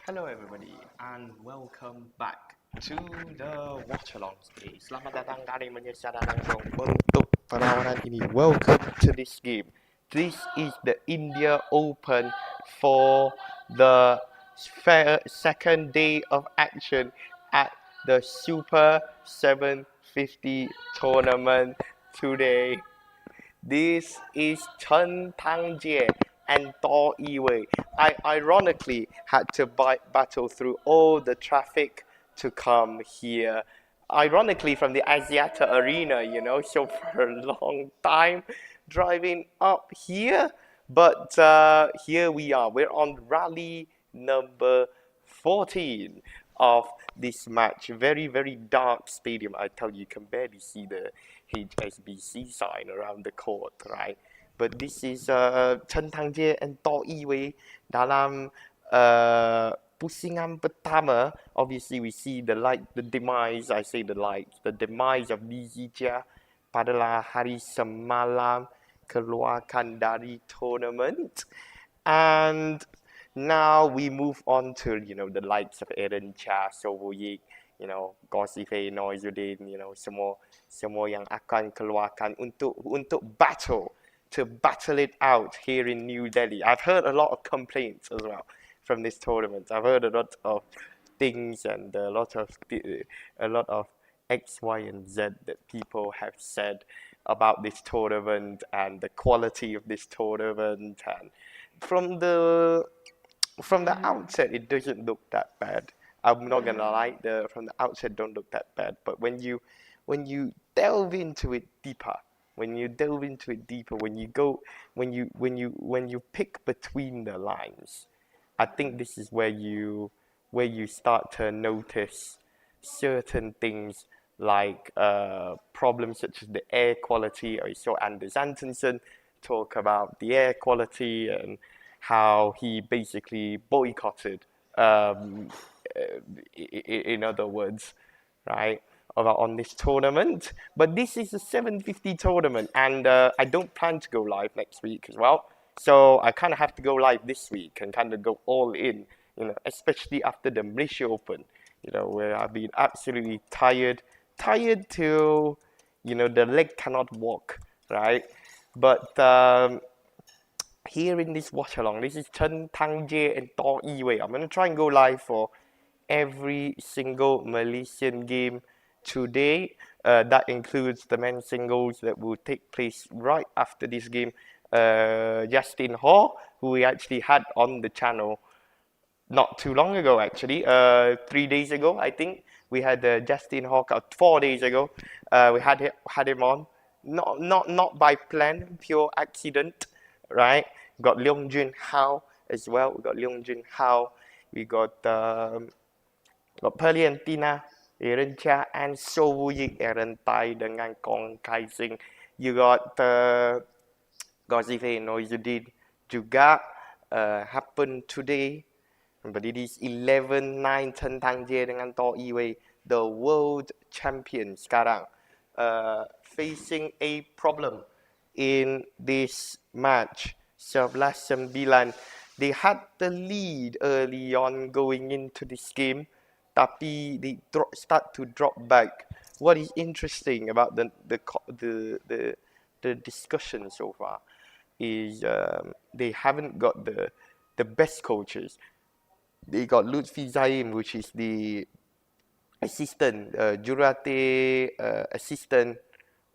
Hello everybody and welcome back to the Watchalong stage. Selamat datang dari menyesaran langsung untuk perlawanan ini. Welcome to this game. This is the India Open for the second day of action at the Super 750 tournament today. This is Chen Tang and TOH. I ironically had to battle through all the traffic to come here. Ironically, from the Asiata Arena, so for a long time driving up here. But here we are. We're on rally number 14 of this match. Very, very dark stadium. I tell you, you can barely see the HSBC sign around the court, right? But this is Chen Tangjie and TOH dalam pusingan pertama. Obviously, we see the demise. I say the demise of Li Zijia pada hari semalam keluarkan dari tournament. And now we move on to, the likes of Eren Cha, Sowoyik, Gosife, Noizuddin, semua yang akan keluarkan untuk battle, to battle it out here in New Delhi. I've heard a lot of complaints as well from this tournament. I've heard a lot of things and a lot of X, Y, and Z that people have said about this tournament and the quality of this tournament. And from the outset, it doesn't look that bad. I'm not gonna lie, from the outset don't look that bad. But when you delve into it deeper, when you pick between the lines, I think this is where you start to notice certain things like problems such as the air quality. I saw Anders Antonsen talk about the air quality and how he basically boycotted, in other words, right, on this tournament. But this is a 750 tournament, and I don't plan to go live next week as well. So I kind of have to go live this week and kind of go all in, especially after the Malaysia Open, where I've been absolutely tired till, the leg cannot walk, right? But here in this watch-along, this is Chen Tangjie and TOH. I'm going to try and go live for every single Malaysian game today. That includes the men's singles that will take place right after this game. Justin Hall, who we actually had on the channel not too long ago, actually, 3 days ago, I think. We had Justin Hawk 4 days ago. We had him on, not by plan, pure accident, right? We got Leong Jun Hao as well. We got Leong Jun Hao. We got Pearly and Tina, Eren Cha, and Sowoyik, Eren Tai dengan Kong Kai Xing. You got Gosife Noizuddin juga happen today. But it is 11-9 Chen Tangjie dengan TOH, the world champion sekarang, facing a problem in this match. 11-9. They had the lead early on going into this game, tapi they start to drop back. What is interesting about the discussion so far is they haven't got the best coaches. They got Lutfi Zaim, which is the assistant, jurate assistant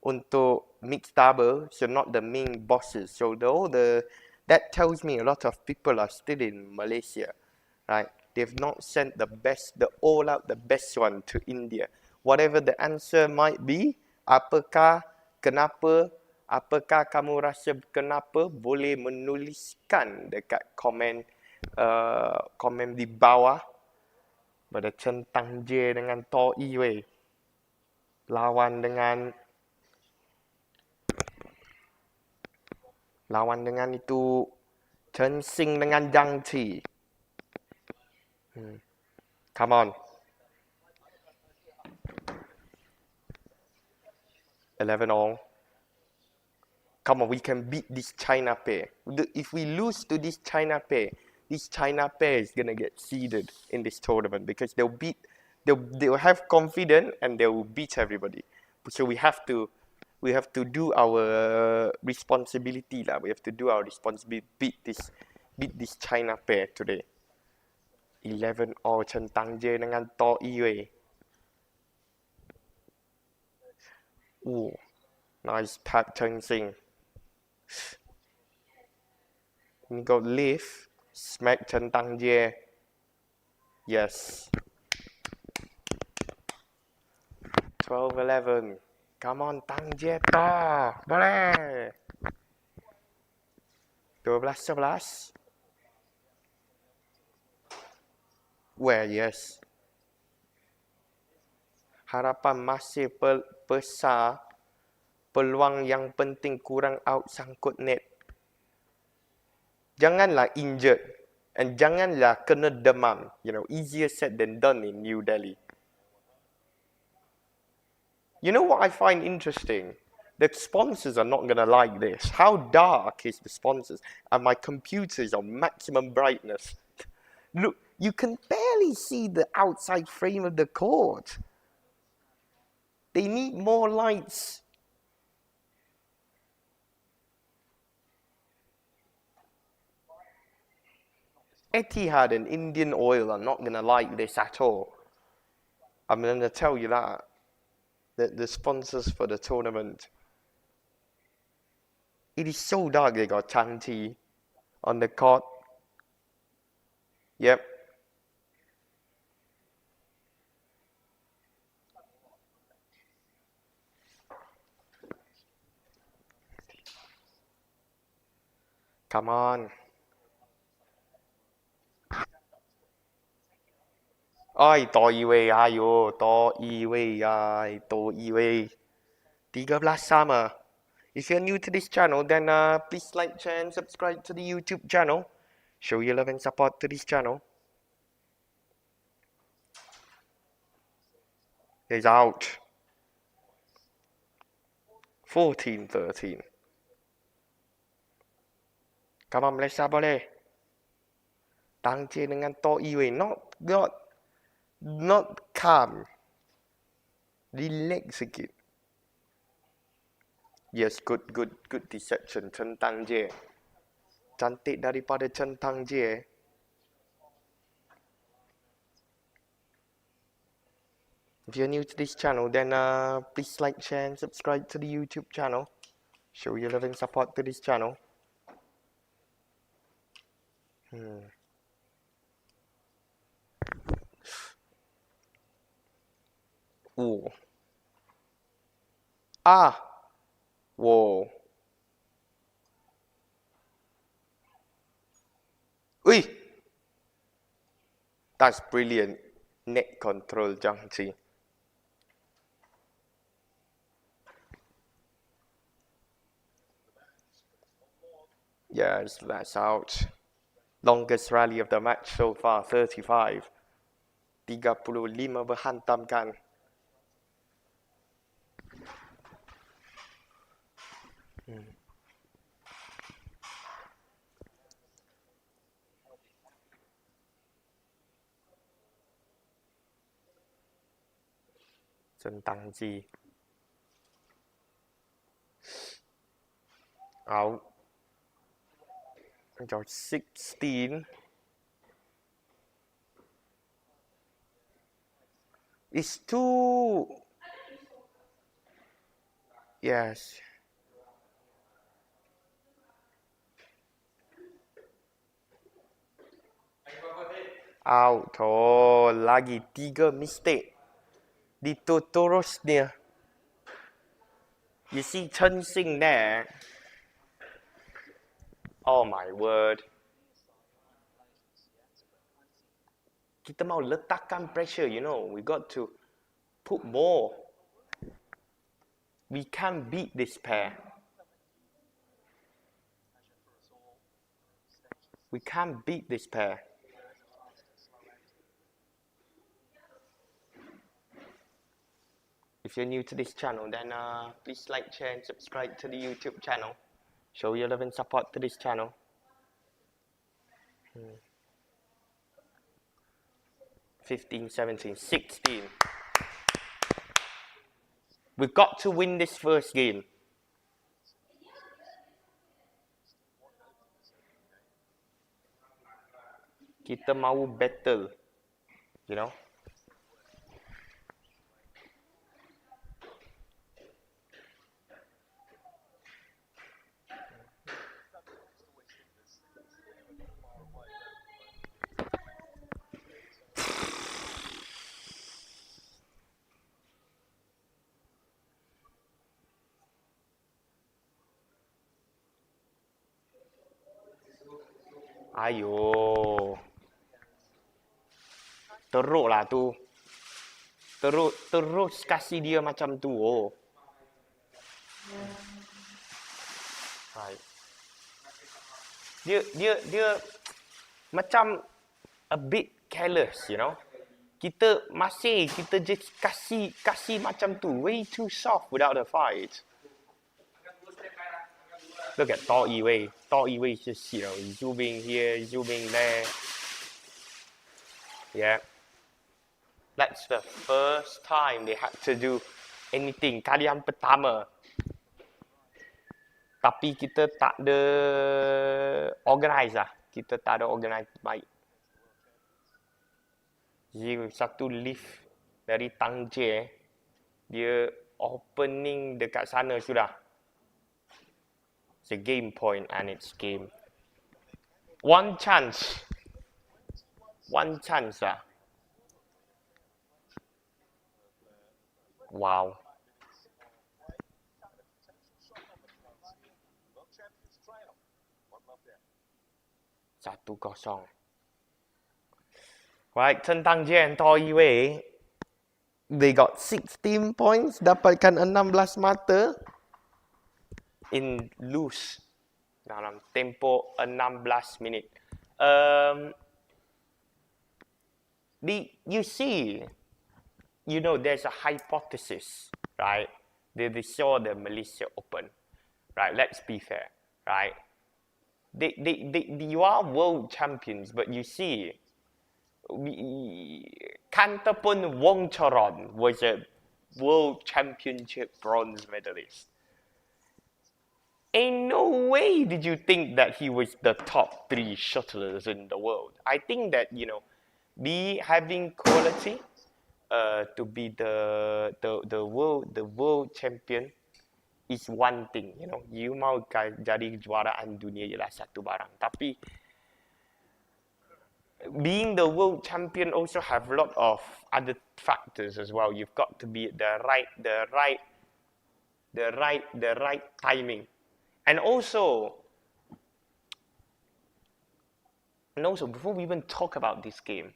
untuk mixed double, so not the main bosses. So that tells me a lot of people are still in Malaysia, right? They've not sent the best one to India. Whatever the answer might be, apakah kamu rasa kenapa, boleh menuliskan dekat komen di bawah. Pada Chen Tangjie dengan TOH lawan dengan itu Chen Xing dengan Zhang Chi. Come on. 11-all. Come on, we can beat this China pair. If we lose to this China pair, this China pair is gonna get seeded in this tournament because they'll have confidence and they will beat everybody. So we have to do our responsibility lah. We have to do our responsibility, beat this China pair today. 11 all Chen Tang dengan TOH weh. Ooh, nice tap Chen Xing. We go lift, smack Chen Tang. Yes. 12-11. Come on, Tang toh. Boleh. 12-11. Well, yes. Harapan masih besar. Peluang yang penting kurang out sangkut net. Janganlah injured. And janganlah kena demam. You know, easier said than done in New Delhi. You know what I find interesting? The sponsors are not going to like this. How dark is the sponsors? And my computer is on maximum brightness. Look, you can barely see the outside frame of the court. They need more lights. Etihad and Indian Oil are not going to like this at all. I'm going to tell you that. The sponsors for the tournament. It is so dark. They got Zhang Chi on the court. Yep. Come on. Ay, TOH weh, ayo, TOH weh, ay, TOH weh. 13 sama. If you're new to this channel, then please like, share, and subscribe to the YouTube channel. Show your love and support to this channel. He's out. 14-13. Come on, Malaysia boleh. Tang dengan TOH weh. Not calm. Relax sikit. Yes, good deception. Chen Tang. Cantik daripada Chen Tang. If you're new to this channel, then please like, share, and subscribe to the YouTube channel. Show your love and support to this channel. Ooh. Ah. Whoa. Ui. That's brilliant. Net control, Zhang Chi. Yes, that's out. Longest rally of the match so far, 35. 35 berhantamkan. Chen Tang. Out. 16. It's too... Yes. Out. Oh, lagi 3 mistake. Dituturusnya. You see Chen Xing there? Oh my word. Kita mau letakkan pressure, you know. We got to put more. We can't beat this pair. We can't beat this pair. If you're new to this channel, then please like, share, and subscribe to the YouTube channel. Show your love and support to this channel. 15, 17, 16. We've got to win this first game. Kita mau battle, you know. Ayo. Teruk lah tu. Terus kasih dia macam tu. Oh. Right. Dia macam a bit careless, you know. Kita just kasih macam tu. Way too soft without a fight. Look at TOH Wei. TOH Wei is just, you know, zooming here, zooming there. Yeah. That's the first time they had to do anything. Kali yang pertama. Tapi kita tak ada organize lah. Kita tak ada organize baik. Satu lift dari Tang Chi. Dia opening dekat sana sudah. It's a game point and it's game. One chance lah. Wow. Satu kosong. Right, Chen Tang and TOH Wei. They got 16 points. Dapatkan 16 mata. In loose dalam tempo 16 minit. You see, you know, there's a hypothesis, right? They saw the Malaysia Open, right? Let's be fair, right? You are world champions, but you see, Kantapun Watchalong was a world championship bronze medalist. Ain't no way did you think that he was the top 3 shuttlers in the world. I think that, you know, having quality to be the world champion is one thing, you know. You mau jadi juaraan dunia ialah satu barang. Tapi being the world champion also have a lot of other factors as well. You've got to be the right timing. And also, before we even talk about this game,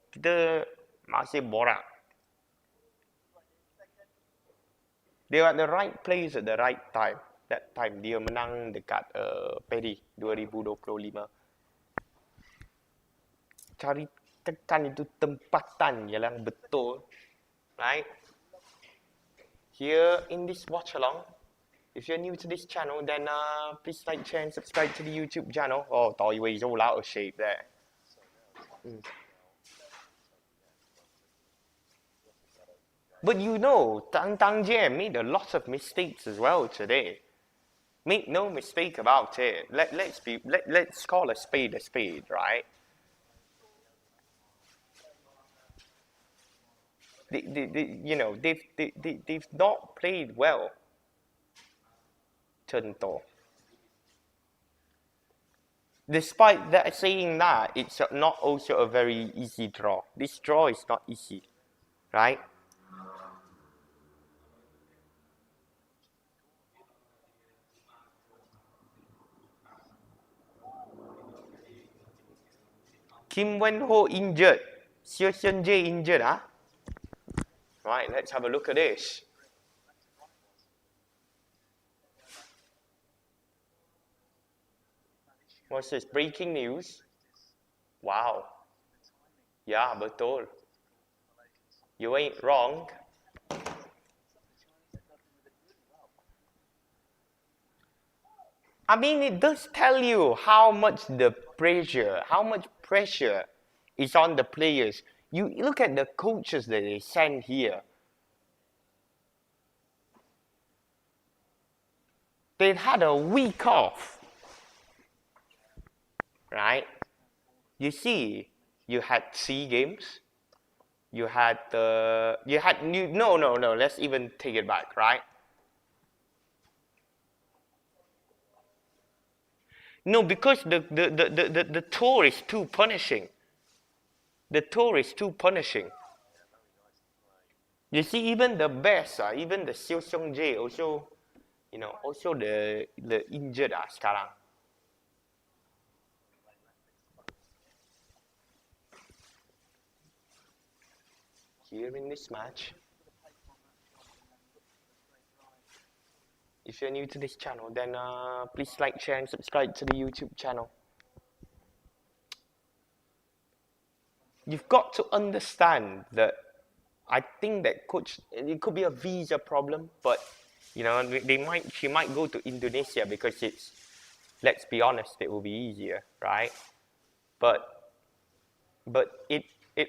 kita masih borak. They are at the right place at the right time. That time dia menang dekat pedigree 2025. Cari tekan itu tempatan yang betul, right? Here in this watchalong. If you're new to this channel, then please like, share, and subscribe to the YouTube channel. Oh, TOH Wei is all out of shape there. But you know, Tang Jie made a lot of mistakes as well today. Make no mistake about it. Let's call a spade, right? You know, they've not played well. Chen. Despite that, saying that, it's not also a very easy draw. This draw is not easy, right? Kim Wen-ho injured. Xiu Xian-jae injured, huh? Right, let's have a look at this. What's this? Breaking news. Wow. Yeah, betul. You ain't wrong. I mean, it does tell you how much pressure It's on the players. You look at the coaches that they send here. They've had a week off, right? You see, you had SEA Games. You had no. Let's even take it back, right? No, because the tour is too punishing. The tour is too punishing. You see, even the best, even the Siêu Song Jae also, also the injured sekarang. Here in this match. If you're new to this channel, then please like, share, and subscribe to the YouTube channel. You've got to understand that I think that coach, it could be a visa problem, but she might go to Indonesia because it's, let's be honest, it will be easier, right? But it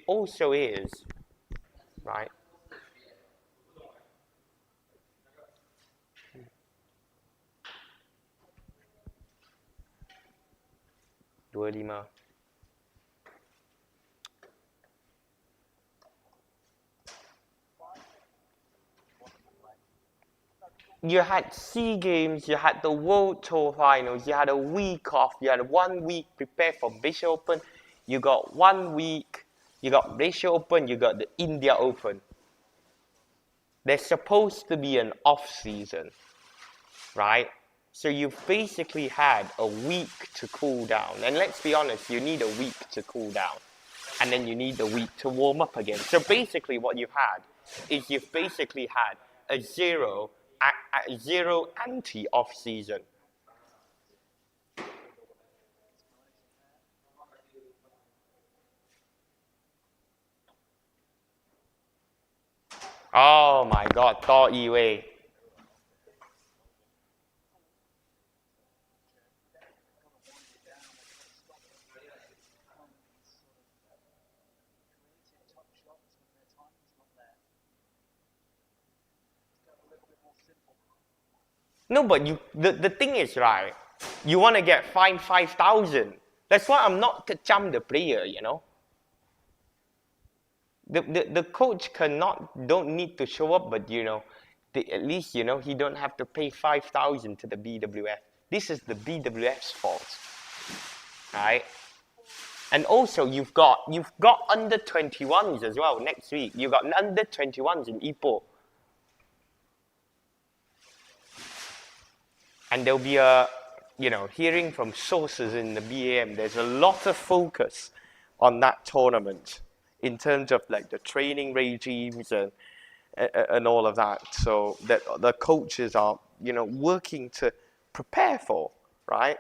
also is, right? Dua lima. You had SEA Games, you had the World Tour Finals, you had a week off, you had 1 week prepare for Malaysia Open, you got 1 week, you got Malaysia Open, you got the India Open. There's supposed to be an off season, right? So you've basically had a week to cool down. And let's be honest, you need a week to cool down. And then you need a week to warm up again. So basically what you've had is you've basically had a zero anti-off season. Oh my God, TOH. No, but the thing is, right, you want to get fined 5,000. That's why I'm not kecam the player, The coach don't need to show up, but at least he don't have to pay 5,000 to the BWF. This is the BWF's fault, right? And also you've got under 21s as well next week. You've got under 21s in Ipoh. And there'll be a, hearing from sources in the BAM, there's a lot of focus on that tournament in terms of like the training regimes and all of that. So that the coaches are, working to prepare for, right?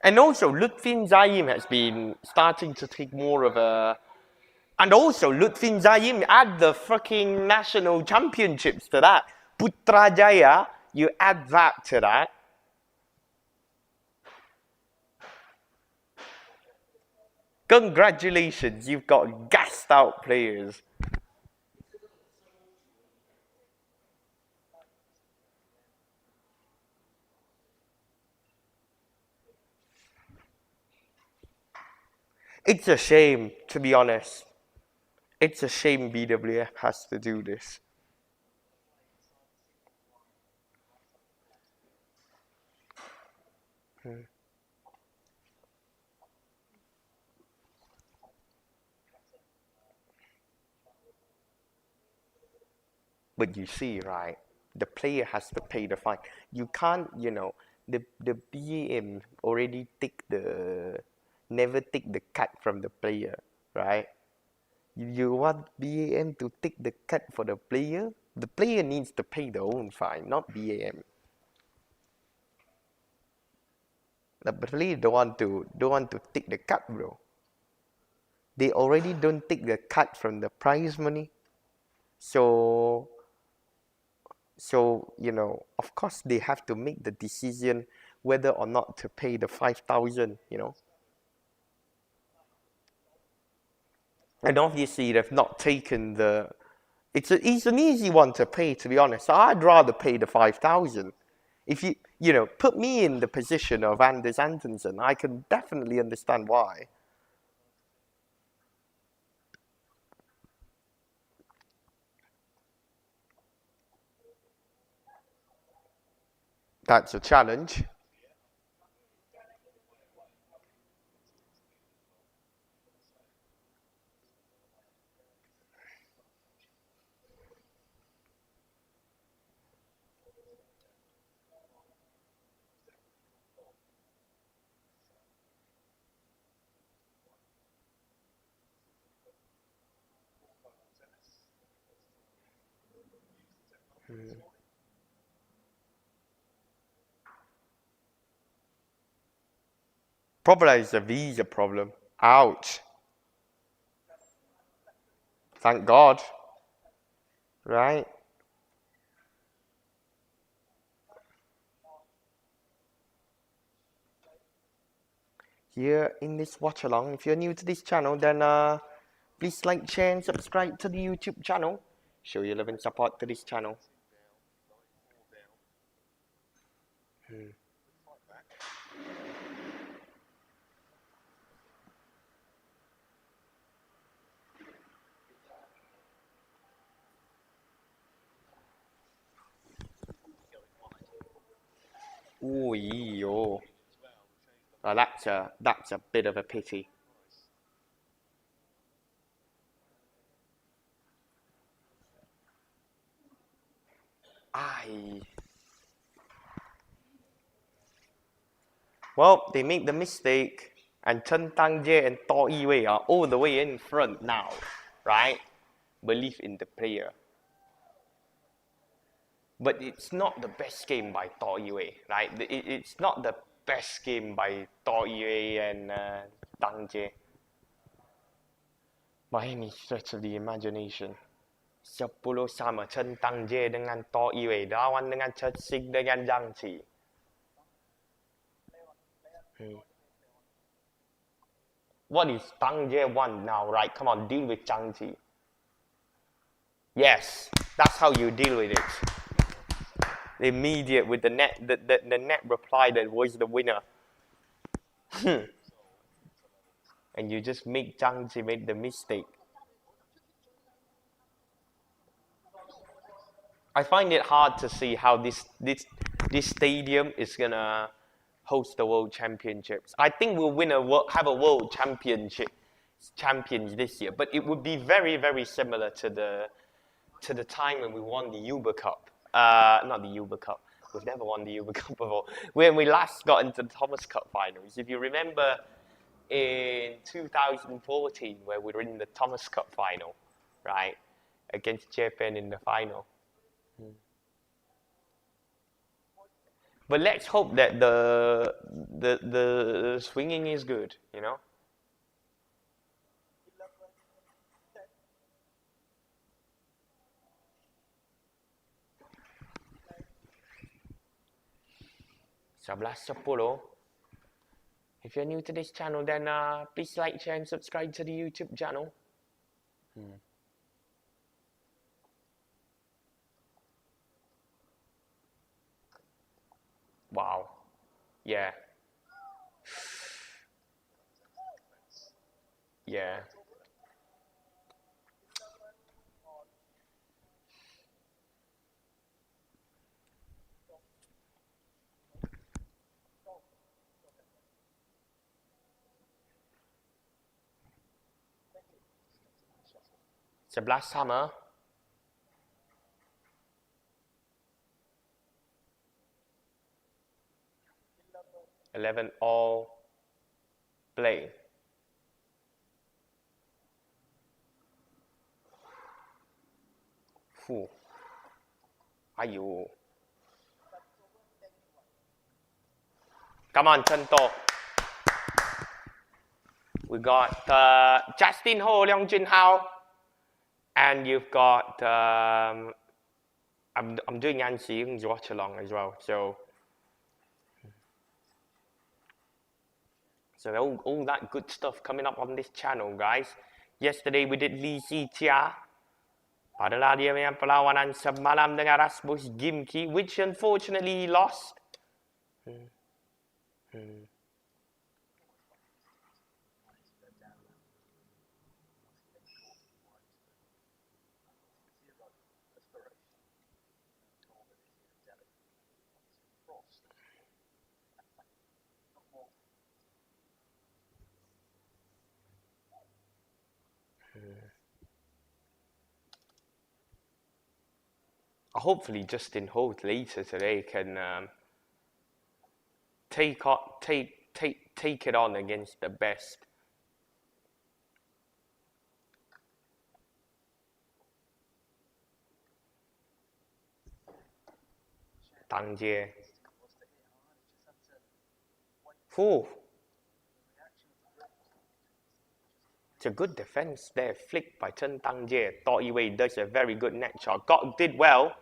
And also, Lutfin Zaim has been starting to take more of a... And also, Lutfin Zaim add the fucking national championships to that. Putrajaya, you add that to that. Congratulations, you've got gassed out players. It's a shame, to be honest. It's a shame BWF has to do this. But you see, right, the player has to pay the fine. You can't, the BAM already never take the cut from the player, right? You want BAM to take the cut for the player needs to pay their own fine, not BAM. But really don't want to take the cut, bro. They already don't take the cut from the prize money. So of course they have to make the decision whether or not to pay the 5,000. And obviously they've not taken the. It's an easy one to pay, to be honest. I'd rather pay the 5,000. If put me in the position of Anders Antonsen, I can definitely understand why. That's a challenge. Probably it's a visa problem. Ouch. Thank God. Right? Here in this watch along, if you're new to this channel, then please like, share, and subscribe to the YouTube channel. Show your love and support to this channel. Ooh, yo. That's a bit of a pity. Aye. Well, they made the mistake, and Chen Tang and TOH are all the way in front now, right? Believe in the player. But it's not the best game by TOH, right? It's not the best game by TOH and Tang by any stretch of the imagination. 10 sama Chen Tang dengan TOH, lawan dengan Chen Xing dengan Zhang Chi. What is Tang want now, right? Come on, deal with Zhang Chi. Yes, that's how you deal with it. The immediate with the net reply that was the winner. And you just make Zhang Chi make the mistake. I find it hard to see how this stadium is gonna host the World Championships. I think we'll have a World Champions this year, but it would be very, very similar to the time when we won the Uber Cup. Not the Uber Cup. We've never won the Uber Cup before. When we last got into the Thomas Cup finals, if you remember, in 2014, where we were in the Thomas Cup final, right, against Japan in the final. But let's hope that the swinging is good, you know. Sebelas 10. If you're new to this channel, then please like, share, and subscribe to the YouTube channel. Wow. Yeah. Yeah. Sebelas sama. 11 all play. Fuh. Ayo. Come on, Chen To. We got Justin Ho, Leong Jun Hao, and you've got I'm doing Yan Xing's Watchalong as well. So all that good stuff coming up on this channel, guys. Yesterday we did Li Xijia. Adalah dia punya perlawanan semalam dengan Rasmus Gimki, which unfortunately he lost. Hopefully Justin Holt later today can take it on against the best. Tang Jie. It's a good defense there, flicked by Chen Tang Jie. Thought Yue does a very good net shot. Did well.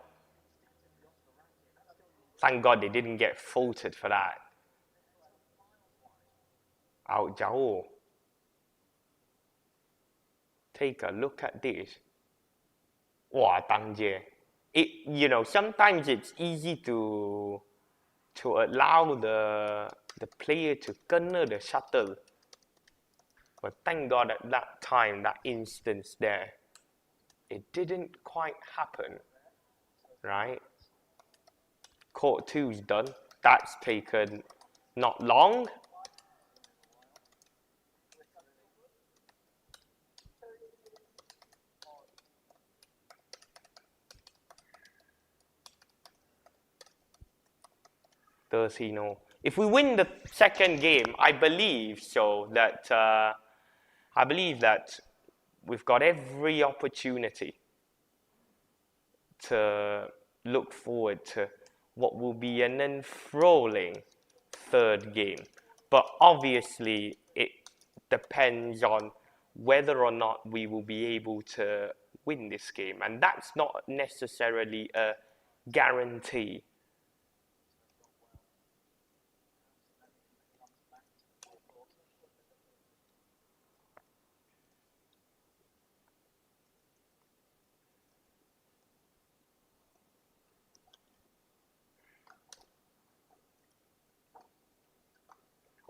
Thank God they didn't get faulted for that. Out Zhao. Take a look at this. Wow, Tang Jie. Sometimes it's easy to allow the player to corner the shuttle. But thank God at that time, that instance there, it didn't quite happen, right? Court 2 is done. That's taken not long. If we win the second game, I believe that we've got every opportunity to look forward to what will be an enthralling third game. But obviously, it depends on whether or not we will be able to win this game. And that's not necessarily a guarantee.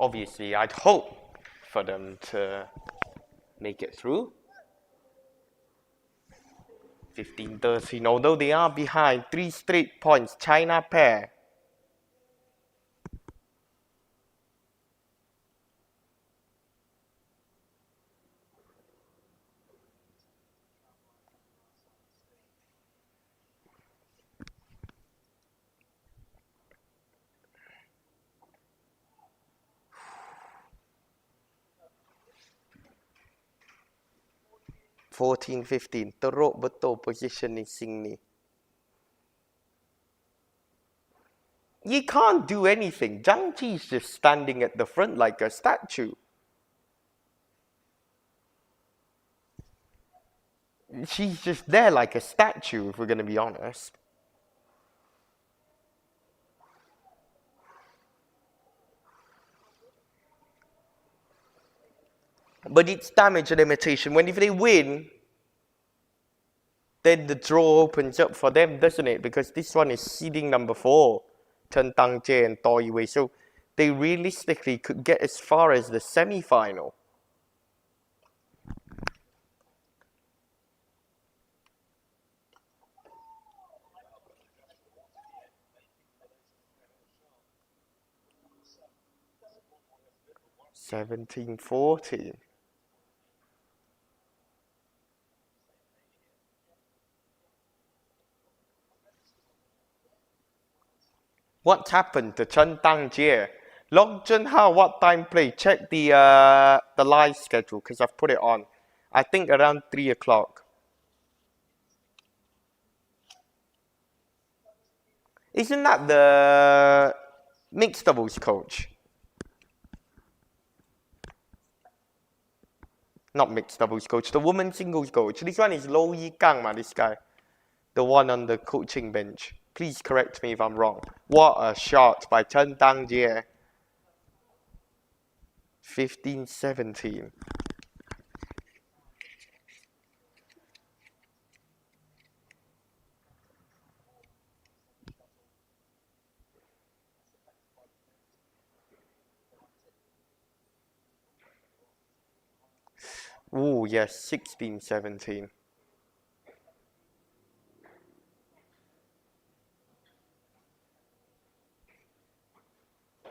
Obviously, I'd hope for them to make it through. 15-13, although they are behind 3 straight points, China pair. (14-15) teruk betul positioning Xing ni. You can't do anything. Zhang Chi is just standing at the front like a statue. She's just there like a statue, if we're going to be honest. But it's damage limitation. If they win, then the draw opens up for them, doesn't it? Because this one is seeding number 4, Chen Tang Jie and To Yue. So they realistically could get as far as the semi-final. (17-14). What's happened to Chen Tang Jie? Long Jun Hao, what time play? Check the live schedule because I've put it on. I think around 3 o'clock. Isn't that the mixed doubles coach? Not mixed doubles coach, the women's singles coach. This one is Lo Yi Gang, man, this guy. The one on the coaching bench. Please correct me if I'm wrong. What a shot by Chen Tang Jie. 15-17. Oh, yes, 16-17.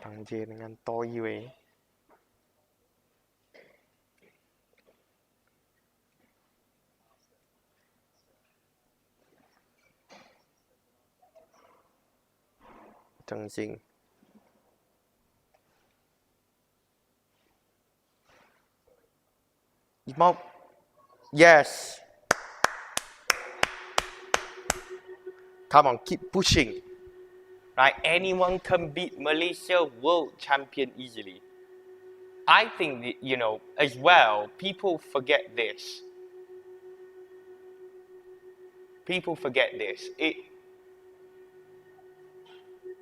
Tang Jie dengan Toi Wei. Xing. Yes. Come on, keep pushing. Right? Anyone can beat Malaysia world champion easily. I think that, you know, as well, people forget this. People forget this. It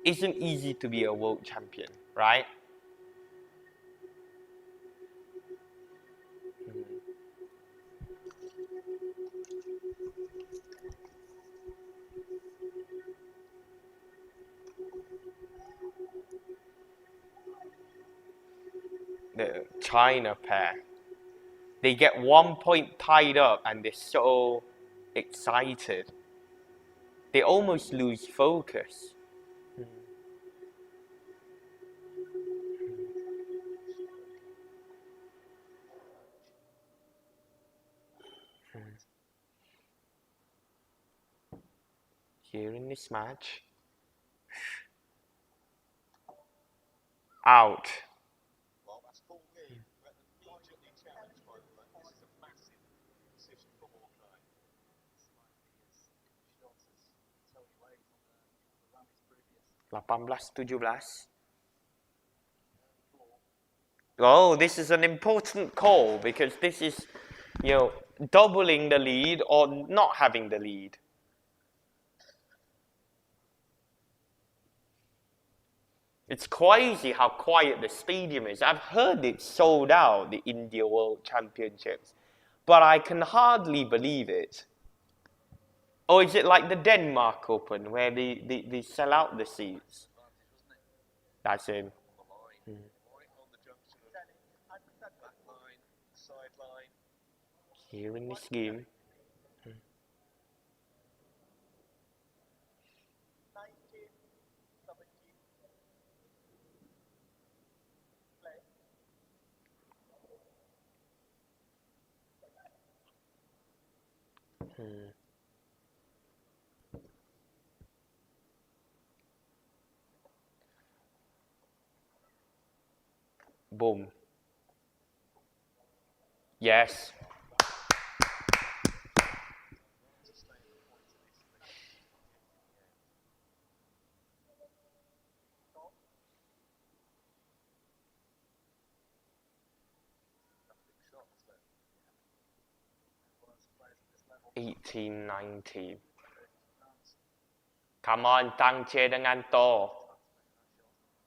isn't easy to be a world champion, right? The China pair. They get 1 point tied up and they're so excited. They almost lose focus. Here in this match. Out. Belas 17. Oh, this is an important call because this is, you know, doubling the lead or not having the lead. It's crazy how quiet the stadium is. I've heard it sold out, the India World Championships, but I can hardly believe it. Or is it like the Denmark Open where they sell out the seats? That's it. Here in this game. Boom. Yes. (18-19). Come on, Tang Che dengan To.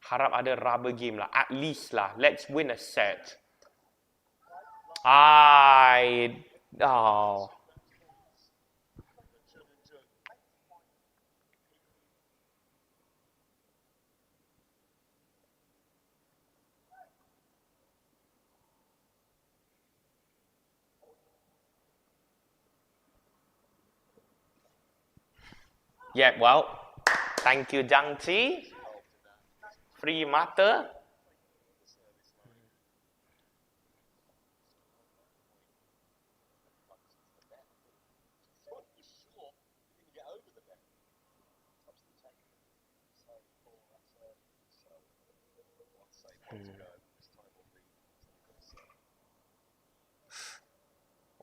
Harap ada rubber game lah. At least lah. Let's win a set. Oh. Yeah, well, thank you, Zhang Chi. Free matter.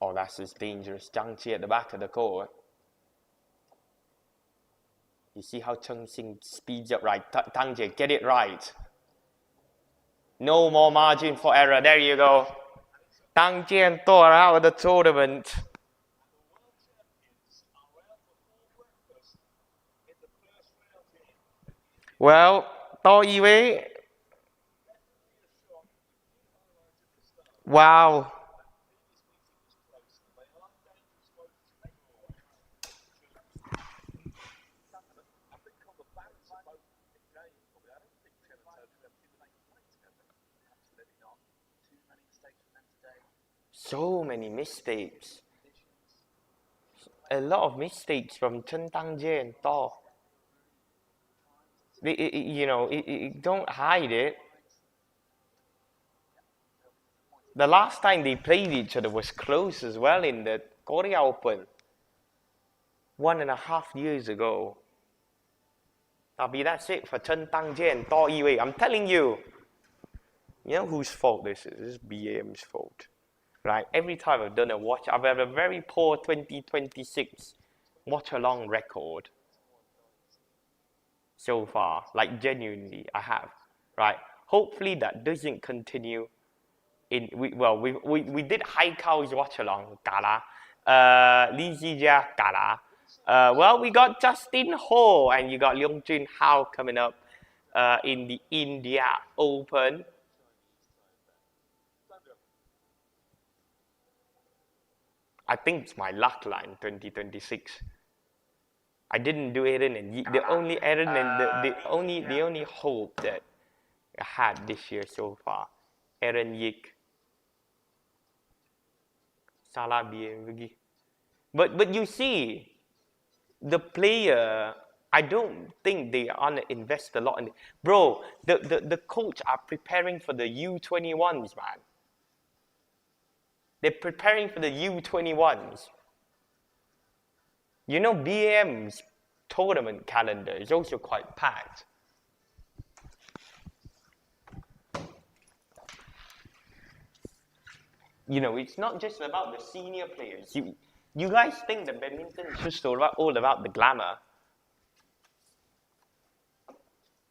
Oh, that's just dangerous. Zhang Chi at the back of the court. You see how Xing speeds up, right? Tang Jie, get it right. No more margin for error. There you go. Tang Chi and To are out of the tournament. Well, To Iwei. Wow. So many mistakes. A lot of mistakes from Chen Tang and To. You know, don't hide it. The last time they played each other was close as well in the Korea Open. 1.5 years ago. Tapi that's it for Chen Tang and To Iwei. I'm telling you. You know whose fault this is? This is BAM's fault. Right? Every time I've done a watch, I've had a very poor 2026 watch-along record so far. Like, genuinely, I have. Right? Hopefully that doesn't continue. We did Haikau's watch-along, Kala. Li Zijia, Kala. Well, we got Justin Ho and you got Leong Jun Hao coming up in the India Open. I think it's my luck line 2026. I didn't do Aaron and Yi. The only Aaron and the only hope that I had this year so far, Aaron Yik. Salah BM. But you see, the player, I don't think they are gonna invest a lot in it. Bro, the coach are preparing for the U21s, man. They're preparing for the U21s. You know, BM's tournament calendar is also quite packed. You know, it's not just about the senior players. You guys think that badminton is just all about the glamour.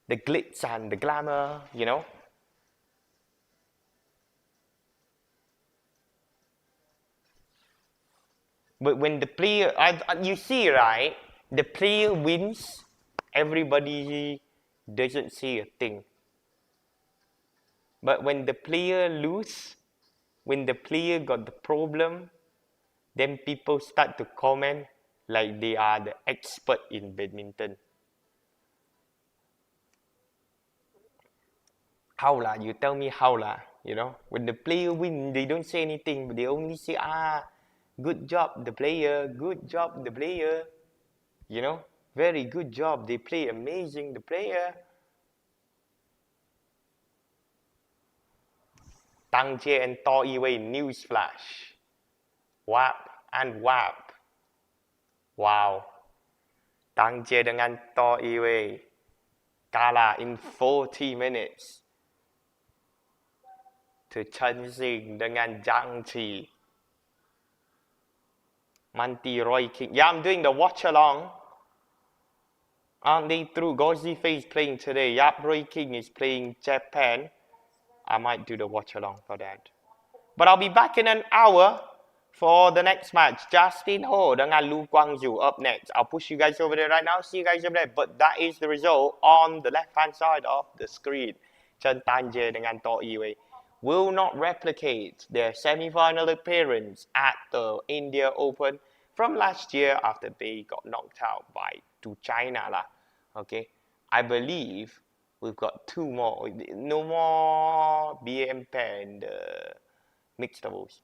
The glitz and the glamour, you know? But when the player, you see, right? The player wins, everybody doesn't say a thing. But when the player lose, when the player got the problem, then people start to comment like they are the expert in badminton. How lah? You tell me how lah? You know, when the player win, they don't say anything, but they only say, good job the player, good job the player. You know, very good job. They play amazing, the player. Zhang Chi and To Iwei news flash. Wap and wap. Wow. Zhang Chi dengan To Iwei kalah in 40 minutes to Chen Xing dengan Zhang Chi. Manti Roy King. Yeah, I'm doing the watch along. Aren't they through? Gauzy Face playing today. Yap Roy King is playing Japan. I might do the watch along for that. But I'll be back in an hour for the next match. Justin Ho dengan Lu Guangzhou up next. I'll push you guys over there right now. See you guys over there. But that is the result on the left-hand side of the screen. Chen Tanje dengan To Iwei will not replicate their semi-final appearance at the India Open from last year after they got knocked out to China lah. Okay, I believe we've got 2 more. No more BM pair in the mixed doubles.